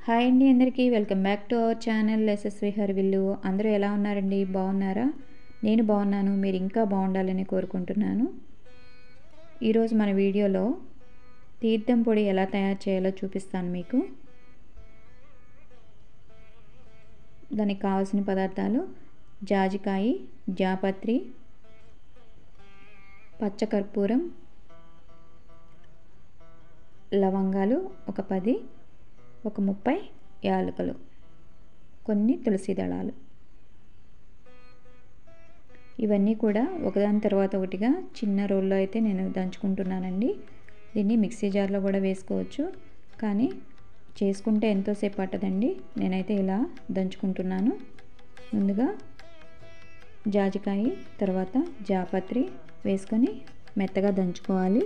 Hi అండి అందరికీ welcome back to our channel SSV హర్విల్లు. అందరూ ఎలా ఉన్నారండి? బాగున్నారా? నేను బాగున్నాను. మీరు ఇంకా బాగుండాలని కోరుకుంటున్నాను. ఈరోజు మన వీడియోలో తీర్థం పొడి ఎలా తయారు చేయాలో చూపిస్తాను మీకు. దానికి కావాల్సిన పదార్థాలు జాజికాయ, జాపత్రి, పచ్చకర్పూరం, లవంగాలు ఒక 10, ఒక 30 యాలకులు, కొన్ని తులసి దళాలు. ఇవన్నీ కూడా ఒకదాని తర్వాత ఒకటిగా చిన్న రోల్లో అయితే నేను దంచుకుంటున్నానండి. దీన్ని మిక్సీ జార్లో కూడా వేసుకోవచ్చు, కానీ చేసుకుంటే ఎంతోసేపు పట్టదండి. నేనైతే ఇలా దంచుకుంటున్నాను. ముందుగా జాజికాయ, తర్వాత జాపత్రి వేసుకొని మెత్తగా దంచుకోవాలి.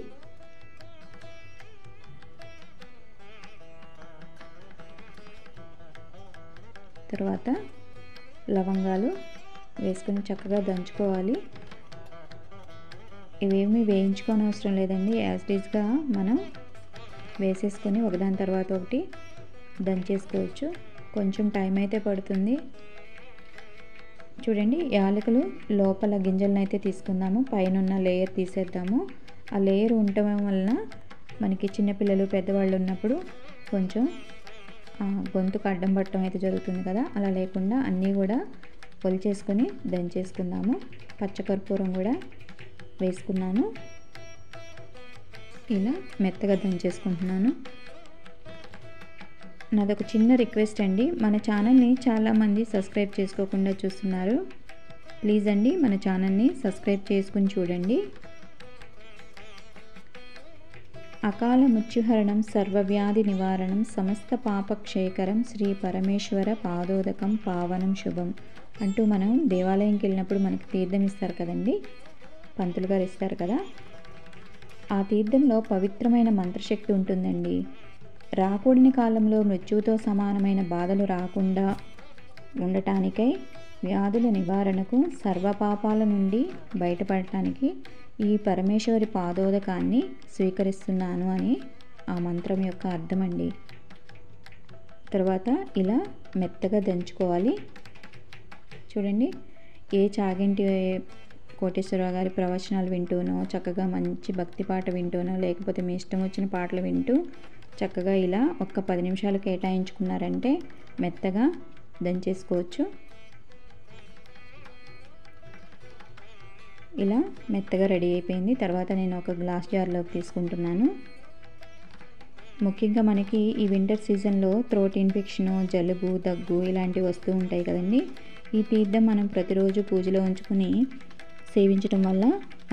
తర్వాత లవంగాలు వేసుకొని చక్కగా దంచుకోవాలి. ఇవేమీ వేయించుకోని అవసరం లేదండి, యాజ్ ఇట్ ఈస్గా మనం వేసేసుకొని ఒకదాని తర్వాత ఒకటి దంచేసుకోవచ్చు. కొంచెం టైం అయితే పడుతుంది. చూడండి, యాలకులు లోపల గింజలను అయితే తీసుకుందాము, పైన ఉన్న లేయర్ తీసేద్దాము. ఆ లేయర్ ఉండటం వలన మనకి చిన్నపిల్లలు, పెద్దవాళ్ళు ఉన్నప్పుడు కొంచెం గొంతుకు అడ్డం పట్టడం అయితే జరుగుతుంది కదా, అలా లేకుండా అన్నీ కూడా ఒలిచేసుకొని దంచేసుకుందాము. పచ్చకర్పూరం కూడా వేసుకున్నాను. ఇలా మెత్తగా దంచేసుకుంటున్నాను. నాదొక చిన్న రిక్వెస్ట్ అండి, మన ఛానల్ని చాలామంది సబ్స్క్రైబ్ చేసుకోకుండా చూస్తున్నారు. ప్లీజ్ అండి మన ఛానల్ని సబ్స్క్రైబ్ చేసుకుని చూడండి. అకాల మృత్యుహరణం, సర్వవ్యాధి నివారణం, సమస్త పాపక్షయకరం, శ్రీ పరమేశ్వర పాదోదకం పావనం శుభం అంటూ మనం దేవాలయంకి వెళ్ళినప్పుడు మనకి తీర్థం ఇస్తారు కదండి, పంతులు గారు ఇస్తారు కదా. ఆ తీర్థంలో పవిత్రమైన మంత్రశక్తి ఉంటుందండి. రాకూడని కాలంలో మృత్యువుతో సమానమైన బాధలు రాకుండా ఉండటానికై, వ్యాధుల నివారణకు, సర్వపాపాల నుండి బయటపడటానికి ఈ పరమేశ్వరి పాదోదకాన్ని స్వీకరిస్తున్నాను అని ఆ మంత్రం యొక్క అర్థం అండి. తర్వాత ఇలా మెత్తగా దంచుకోవాలి. చూడండి, ఏ చాగింటి కోటేశ్వరరావు గారి ప్రవచనాలు వింటూనో, చక్కగా మంచి భక్తి పాట వింటూనో, లేకపోతే మీ ఇష్టం వచ్చిన పాటలు వింటూ చక్కగా ఇలా ఒక్క 10 నిమిషాలు కేటాయించుకున్నారంటే మెత్తగా దంచేసుకోవచ్చు. ఇలా మెత్తగా రెడీ అయిపోయింది. తర్వాత నేను ఒక గ్లాస్ జార్లోకి తీసుకుంటున్నాను. ముఖ్యంగా మనకి ఈ వింటర్ సీజన్లో థ్రోట్ ఇన్ఫెక్షన్, జలుబు, దగ్గు ఇలాంటివి వస్తూ ఉంటాయి కదండి. ఈ తీర్థం మనం ప్రతిరోజు పూజలో ఉంచుకుని సేవించడం వల్ల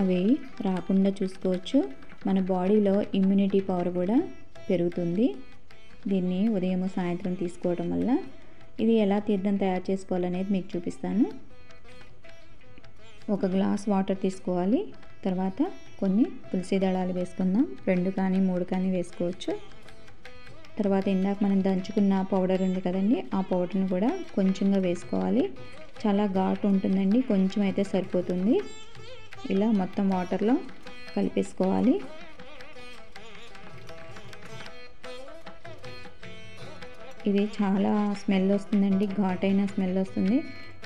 అవి రాకుండా చూసుకోవచ్చు. మన బాడీలో ఇమ్యూనిటీ పవర్ కూడా పెరుగుతుంది దీన్ని ఉదయం సాయంత్రం తీసుకోవడం వల్ల. ఇది ఎలా తీర్థం తయారు చేసుకోవాలనేది మీకు చూపిస్తాను. ఒక గ్లాస్ వాటర్ తీసుకోవాలి. తర్వాత కొన్ని తులసి దళాలు వేసుకుందాం. 2 కానీ 3 కానీ వేసుకోవచ్చు. తర్వాత ఇందాక మనం దంచుకున్న పౌడర్ ఉంది కదండి, ఆ పౌడర్ని కూడా కొంచెంగా వేసుకోవాలి. చాలా ఘాటు ఉంటుందండి, కొంచెం అయితే సరిపోతుంది. ఇలా మొత్తం వాటర్లో కలిపేసుకోవాలి. ఇది చాలా స్మెల్ వస్తుందండి, ఘాటైన స్మెల్ వస్తుంది.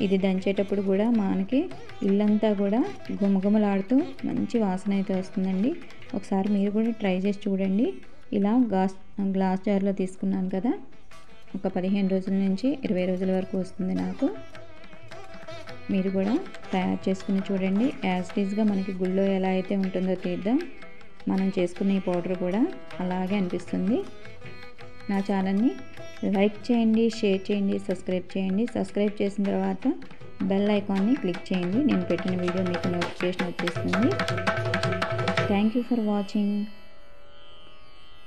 ఇది దంచేటప్పుడు కూడా మనకి ఇల్లంతా కూడా గుమగుమలాడుతూ మంచి వాసన అయితే వస్తుందండి. ఒకసారి మీరు కూడా ట్రై చేసి చూడండి. ఇలా గ్లాస్ జార్లో తీసుకున్నాను కదా, ఒక 15 రోజుల నుంచి 20 రోజుల వరకు వస్తుంది నాకు. మీరు కూడా తయారు చేసుకుని చూడండి. యాజ్ ఇట్ ఈస్గా మనకి గుళ్ళో ఎలా అయితే ఉంటుందో తీర్థం, మనం చేసుకునే ఈ పౌడర్ కూడా అలాగే అనిపిస్తుంది. నా ఛానల్ని లైక్ చేయండి, షేర్ చేయండి, సబ్స్క్రైబ్ చేయండి. సబ్స్క్రైబ్ చేసిన తర్వాత బెల్ ఐకాన్ని క్లిక్ చేయండి. నేను పెట్టిన వీడియో మీకు నోటిఫికేషన్ వచ్చేస్తుంది. Thank you for watching.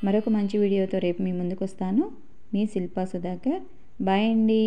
మరొక మంచి వీడియోతో రేపు మీ ముందుకు వస్తాను. మీ శిల్పా సుధాకర్. బాయ్ అండి.